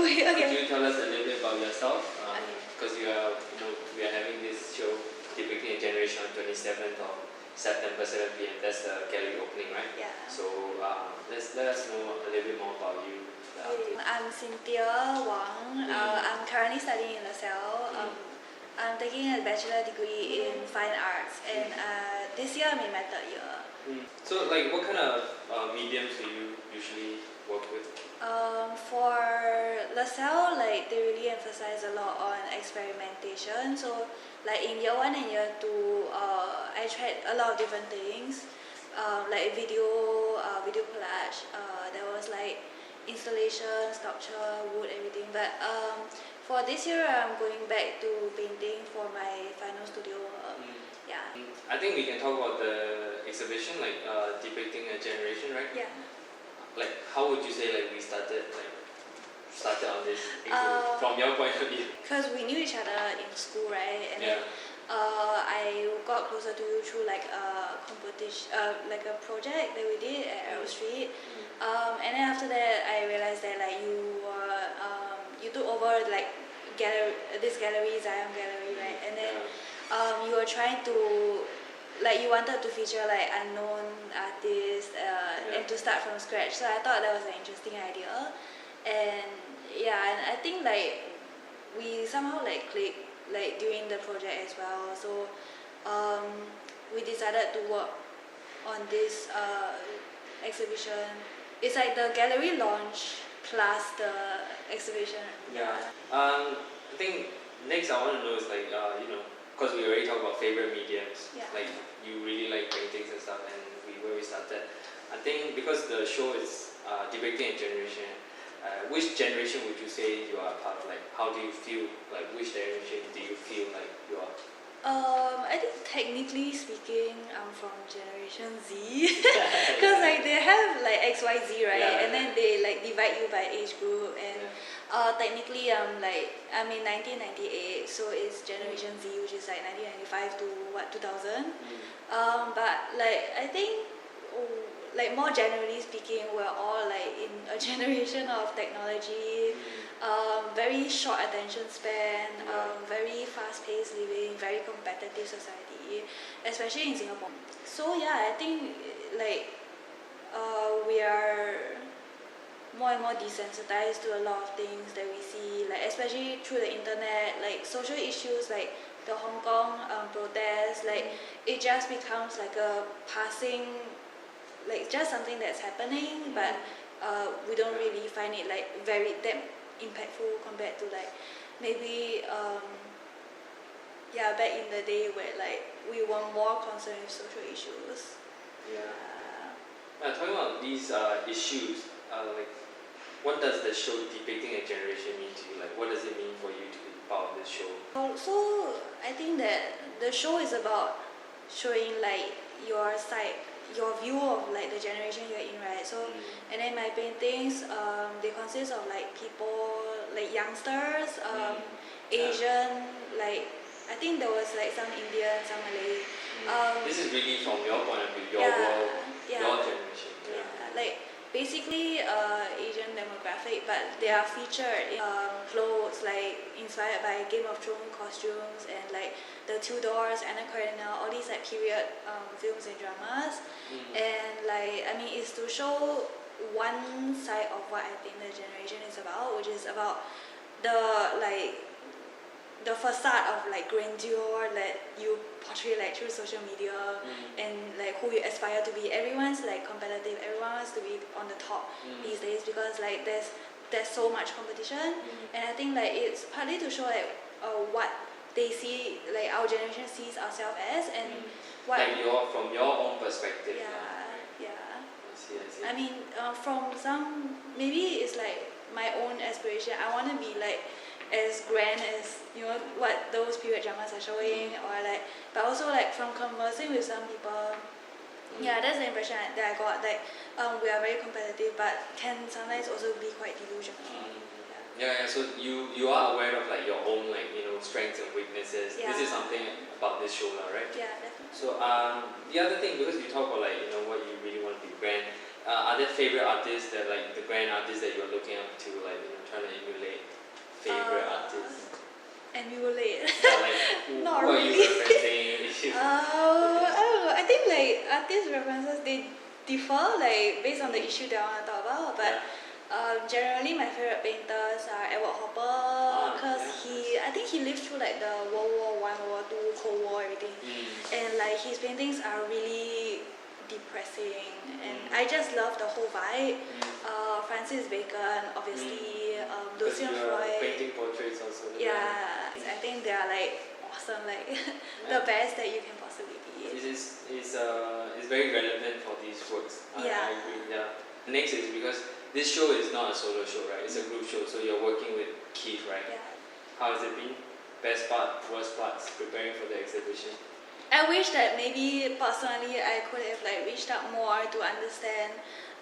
Okay. Could you tell us a little bit about yourself? Because we are having this show depicting a generation on 27th of September 7 p.m. That's the gallery opening, right? Yeah. So let us know a little bit more about you. I'm Cynthia Wang. I'm currently studying in Lasalle. I'm taking a bachelor degree in fine arts, and this year I'm in my third year. So, like, what kind of mediums do you usually work with? For Lasalle, like, they really emphasize a lot on experimentation. So, like in year 1 and year 2, I tried a lot of different things, like video collage. There was like installation, sculpture, wood, everything. But for this year, I'm going back to painting for my final studio work. Yeah. I think we can talk about the exhibition, like depicting a generation, right? Yeah. Like, how would you say like we started on this exhibition from your point of view? Because we knew each other in school, right? And then I got closer to you through like a competition, like a project that we did at Arrow Street. And then after that, I realized that like you took over like this gallery, Zione Gallery, right? And then you were trying to, like, you wanted to feature like unknown artists and to start from scratch. So I thought that was an interesting idea, and and I think like we somehow like clicked like during the project as well. So we decided to work on this exhibition. It's like the gallery launch plus the exhibition. I think next I want to know is like because we already talked about favorite mediums. Like you really like paintings and stuff, and where we started. I think because the show is depicting a generation. Which generation would you say you are a part of? Like, how do you feel? Like, which generation do you feel like you are? I think technically speaking, I'm from Generation Z, because like they have like X, Y, Z, right? And then they like divide you by age group, and technically I'm in 1998, so it's Generation Z, which is like 1995 to 2000. But like I think, like more generally speaking, we're all like in a generation of technology, very short attention span, very fast-paced living, very competitive society, especially in Singapore. So I think like we are more and more desensitized to a lot of things that we see, like especially through the internet, like social issues like the Hong Kong protests, like it just becomes like a passing, like just something that's happening, but we don't really find it like that impactful compared to like maybe back in the day where like we were more concerned with social issues. Talking about these issues, like what does the show depicting a generation mean to you? Like what does it mean for you to be part of this show? So I think that the show is about showing like your view of like the generation you're in, right? So and then my paintings, they consist of like people, like youngsters, Asian, like I think there was like some Indian, some Malay. This is really from your point of view, your world, your generation. Like basically Asian demographic, but they are featured in clothes like inspired by Game of Thrones costumes and like the Tudors, Anna Karenina, all these like period films and dramas. And like I mean, it's to show one side of what I think the generation is about, which is about the facade of like grandeur that you portray like through social media, and like who you aspire to be. Everyone's like competitive, everyone wants to be on the top these days, because like there's so much competition. And I think like it's partly to show like what they see, like our generation sees ourselves as, and what like from your own perspective. I see. I mean from some, maybe it's like my own aspiration. I want to be like as grand as what those period dramas are showing, or like, but also like from conversing with some people, that's the impression that I got. Like we are very competitive, but can sometimes also be quite delusional. So you are aware of like your own like strengths and weaknesses. This is something about this show now, right? Definitely. So the other thing, because you talk about like what you really want to be grand, are there favorite artists that like the grand artists that you're looking up to, like trying to emulate? emulate. Yeah, like Not who are really. you referencing? I don't know. I think like artist references they differ like based on the issue that I want to talk about. But generally, my favorite painters are Edward Hopper because I think he lived through like the World War One, World War Two, Cold War, everything, and like his paintings are really depressing, and I just love the whole vibe. Francis Bacon, obviously, Lucian Freud. Painting portraits also. Yeah, I think they are like awesome, like the best that you can possibly be. It's very relevant for these works. I agree. Yeah. Next is because this show is not a solo show, right? It's a group show, so you're working with Keith, right? Yeah. How has it been? Best part, worst parts, preparing for the exhibition? I wish that maybe personally I could have like reached out more to understand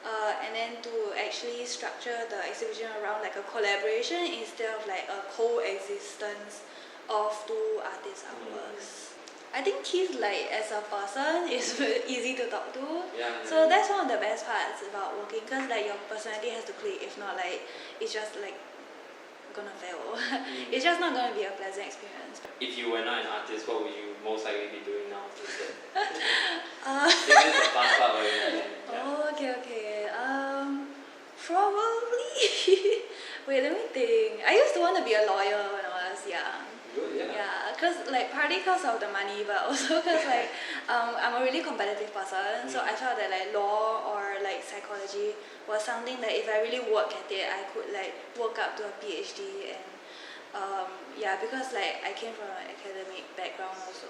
and then to actually structure the exhibition around like a collaboration instead of like a coexistence of two artists' artworks. I think Keith, like as a person, is easy to talk to. So that's one of the best parts about working, because like your personality has to click. If not, like it's just like gonna fail. It's just not gonna be a pleasant experience. If you were not an artist, what would you most likely be doing now instead? This is the fun part where Oh, okay. Probably. Wait, let me think. I used to want to be a lawyer when I was young. Good, Yeah, partly because of the money, but also because like I'm a really competitive person, so I felt that like law or like psychology was something that if I really work at it, I could like work up to a PhD, and because like I came from an academic background also,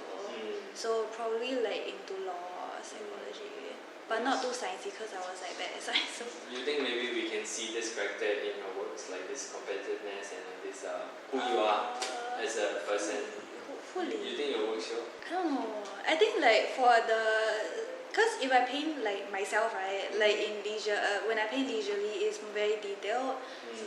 so probably like into law or psychology, but not too sciencey because I was like bad at science. So. You think maybe we can see this character in your works, like this competitiveness and this who you are as a person? Hopefully. You think your work show? I don't know. I think like because if I paint like myself, right, like in leisure, when I paint leisurely, it's very detailed.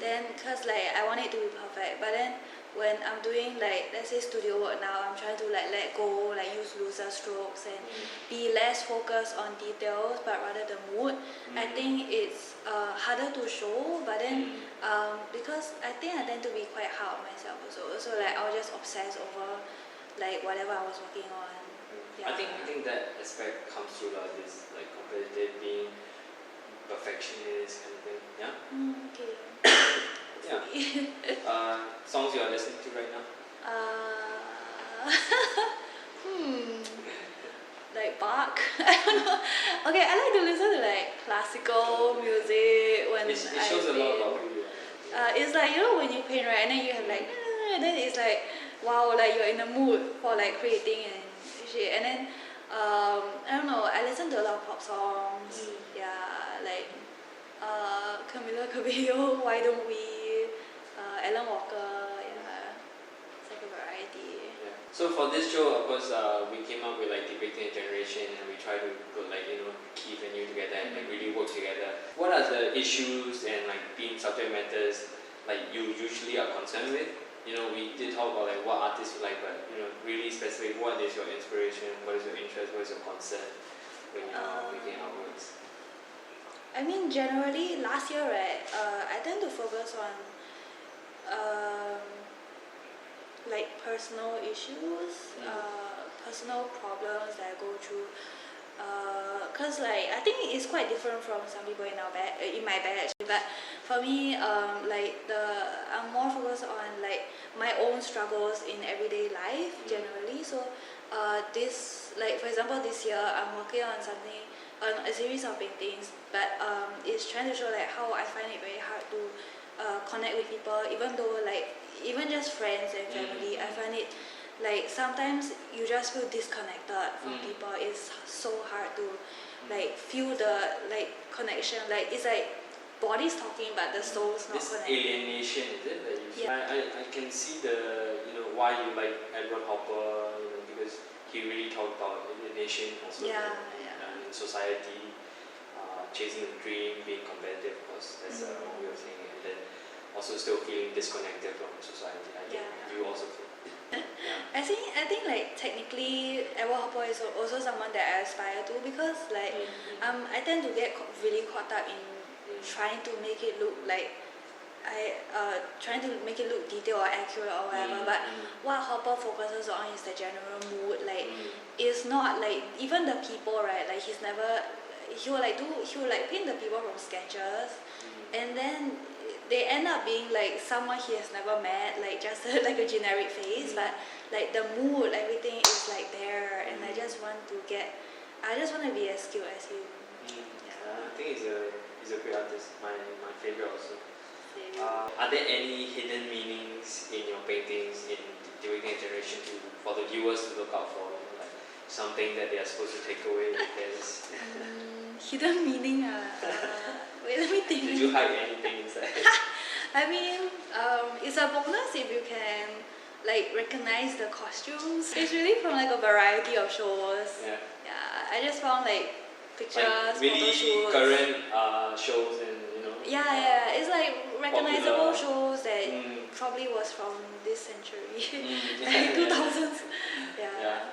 Then because like I want it to be perfect, but then when I'm doing like let's say studio work now, I'm trying to like let go, like use looser strokes and be less focused on details, but rather the mood. I think it's harder to show, but then because I think I tend to be quite hard on myself also. So like I'll just obsess over like whatever I was working on. I think that aspect comes through this like competitive, being perfectionist kind of thing. Yeah. Okay. Yeah. Songs you are listening to right now? Like Bach. I don't know. Okay, I like to listen to like classical music when it shows a lot about who you are. It's like when you paint, right, and then you have like then it's like wow, like you're in the mood for like creating and shit. And then I don't know, I listen to a lot of pop songs. Yeah, like Camila Cabello, Why Don't We, Alan Walker. Yeah, it's like a variety. Yeah. So for this show, of course, we came up with like Depicting a Generation, and we try to put like Keith and you together and like really work together. What are the issues and like themes, subject matters like you usually are concerned with? We did talk about like what artists you like, but really specific, what is your inspiration, what is your interest, what is your concern when you're making artworks? I mean, generally, last year, right, I tend to focus on like personal issues, personal problems that I go through. Because like I think it's quite different from some people in my batch, but for me, I'm more focused on like my own struggles in everyday life generally. So this, like for example, this year I'm working on a series of paintings, but it's trying to show like how I find it very hard to connect with people, even though like even just friends and family. I find it like sometimes you just feel disconnected from people. It's so hard to like feel the like connection. Like it's like body's talking but the soul's not connected. This alienation, is it that you feel? I can see the why you like Edward Hopper, because he really talked about alienation also in society, chasing a dream, being competitive, of course, that's one way of saying it, and then also still feeling disconnected from society. I think you also feel. I think like technically Edward Hopper is also someone that I aspire to, because like I tend to get really caught up in trying to make it look like trying to make it look detailed or accurate or whatever. But what Hopper focuses on is the general mood. Like it's not like even the people, right? Like he will paint the people from sketches, and then they end up being like someone he has never met, like just like a generic face, but like the mood, everything is like there, and I just want to be as skilled as him. I think he's a great artist. My favorite also. Are there any hidden meanings in your paintings in Depicting a Generation for the viewers to look out for? Like something that they are supposed to take away with this? Hidden meaning? Wait, let me think. Did you hide anything inside? I mean, it's a bonus if you can like recognize the costumes. It's really from like a variety of shows. Yeah, I just found like pictures, like really photo shoots. Current shows and Yeah, it's like recognizable popular shows that probably was from this century, like 2000s. Yeah.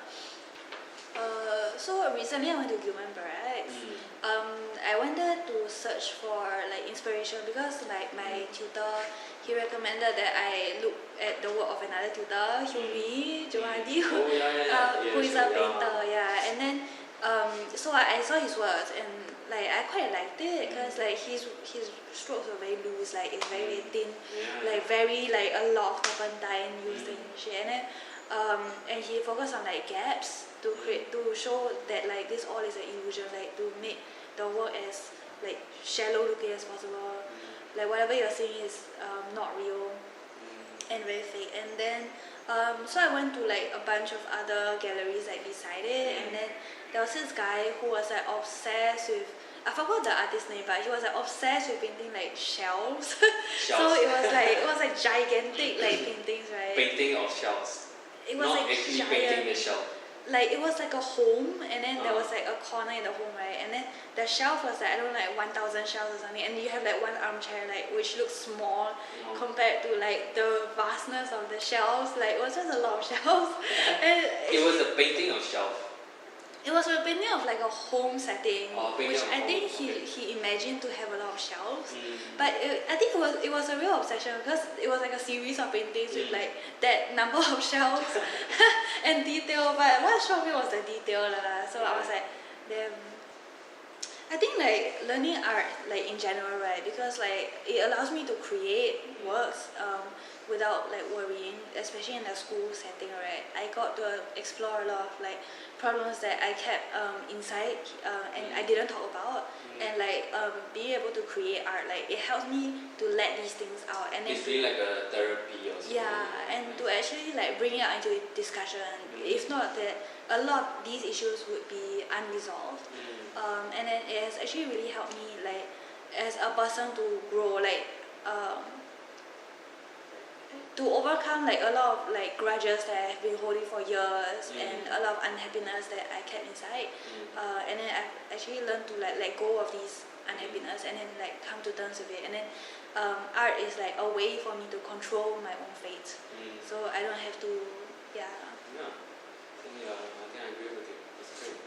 So recently I went to Gilman Barracks. I wanted to search for like inspiration because like my tutor, he recommended that I look at the work of another tutor, Hyumi Johadi, who is a painter. And then so I saw his works and like I quite liked it because like his strokes were very loose, like it's very thin, like very like a lot of turpentine used and shit. And then and he focused on like gaps to show that like this all is an illusion, like to make the work as like shallow looking as possible. Like whatever you're seeing is not real and very fake. And then so I went to like a bunch of other galleries like beside it, and then there was this guy who was like obsessed with, I forgot the artist's name, but he was like obsessed with painting like shelves. So it was like gigantic like paintings, right? Painting of shelves. It was not like actually giant. painting the shelf. Like it was like a home, and then there was like a corner in the home, right? And then the shelf was like I don't know, like 1,000 shelves or something, and you have like one armchair, like which looks small compared to like the vastness of the shelves. Like it was just a lot of shelves. And it was a painting of shelf. It was a painting of like a home setting, which I think home. he imagined to have a lot of shelves. But I think it was a real obsession because it was like a series of paintings with like that number of shelves and detail. But what struck me was the detail, so I was like, damn. I think like learning art like in general, right? Because like it allows me to create works without like worrying, especially in a school setting, right? I got to explore a lot of like problems that I kept inside and I didn't talk about, and like being able to create art, like it helps me to let these things out, and it's really like a therapy or something. And to actually like bring it out into discussion. If not that, a lot of these issues would be unresolved. And then it has actually really helped me like as a person to grow, like to overcome like a lot of like grudges that I've been holding for years, and a lot of unhappiness that I kept inside. And then I've actually learned to like let go of these unhappiness and then like come to terms with it. And then art is like a way for me to control my own fate, so I don't have to. I think I agree with you. It's great.